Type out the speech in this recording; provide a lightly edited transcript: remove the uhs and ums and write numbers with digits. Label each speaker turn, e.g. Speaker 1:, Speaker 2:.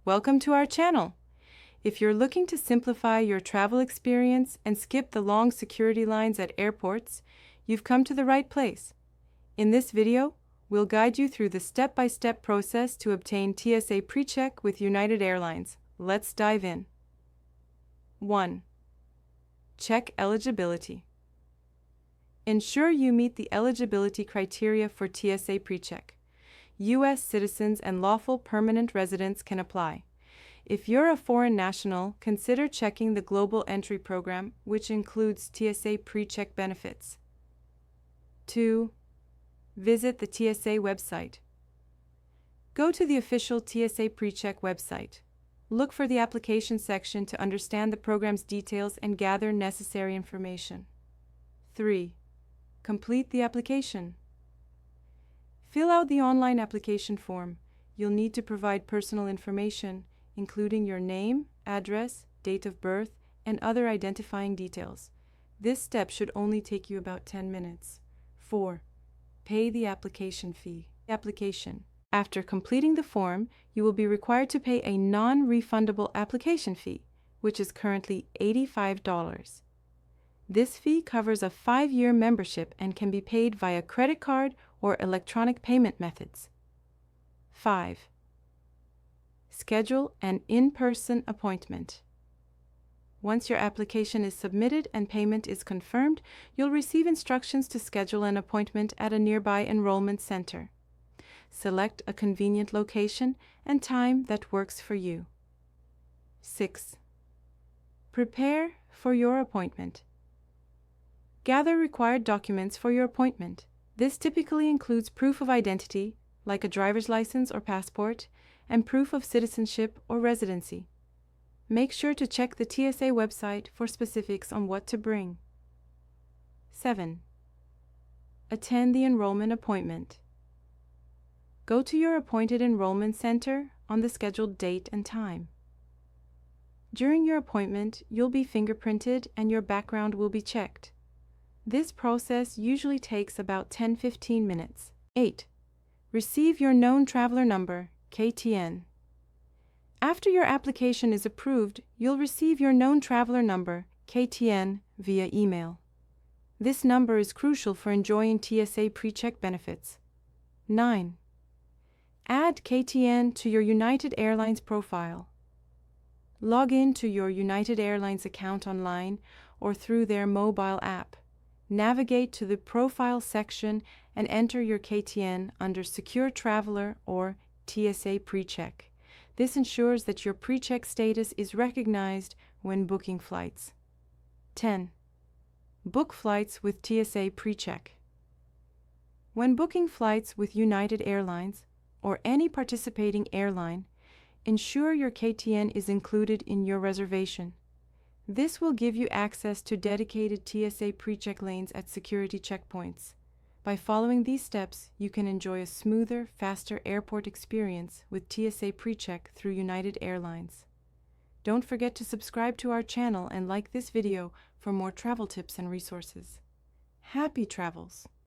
Speaker 1: Welcome to our channel. If you're looking to simplify your travel experience and skip the long security lines at airports, you've come to the right place. In this video, we'll guide you through the step-by-step process to obtain TSA PreCheck with United Airlines. Let's dive in. 1. Check eligibility. Ensure you meet the eligibility criteria for TSA PreCheck. U.S. citizens and lawful permanent residents can apply. If you're a foreign national, consider checking the Global Entry Program, which includes TSA PreCheck benefits. 2. Visit the TSA website. Go to the official TSA PreCheck website. Look for the application section to understand the program's details and gather necessary information. 3. Complete the application. Fill out the online application form. You'll need to provide personal information, including your name, address, date of birth, and other identifying details. This step should only take you about 10 minutes. 4. Pay the application fee. After completing the form, you will be required to pay a non-refundable application fee, which is currently $85. This fee covers a 5-year membership and can be paid via credit card or electronic payment methods. 5. Schedule an in-person appointment. Once your application is submitted and payment is confirmed, you'll receive instructions to schedule an appointment at a nearby enrollment center. Select a convenient location and time that works for you. 6. Prepare for your appointment. Gather required documents for your appointment. This typically includes proof of identity, like a driver's license or passport, and proof of citizenship or residency. Make sure to check the TSA website for specifics on what to bring. 7. Attend the enrollment appointment. Go to your appointed enrollment center on the scheduled date and time. During your appointment, you'll be fingerprinted and your background will be checked. This process usually takes about 10-15 minutes. 8. Receive your known traveler number, KTN. After your application is approved, you'll receive your known traveler number, KTN, via email. This number is crucial for enjoying TSA PreCheck benefits. 9. Add KTN to your United Airlines profile. Log in to your United Airlines account online or through their mobile app. Navigate to the Profile section and enter your KTN under Secure Traveler or TSA PreCheck. This ensures that your PreCheck status is recognized when booking flights. 10. Book flights with TSA PreCheck. When booking flights with United Airlines or any participating airline, ensure your KTN is included in your reservation. This will give you access to dedicated TSA PreCheck lanes at security checkpoints. By following these steps, you can enjoy a smoother, faster airport experience with TSA PreCheck through United Airlines. Don't forget to subscribe to our channel and like this video for more travel tips and resources. Happy travels!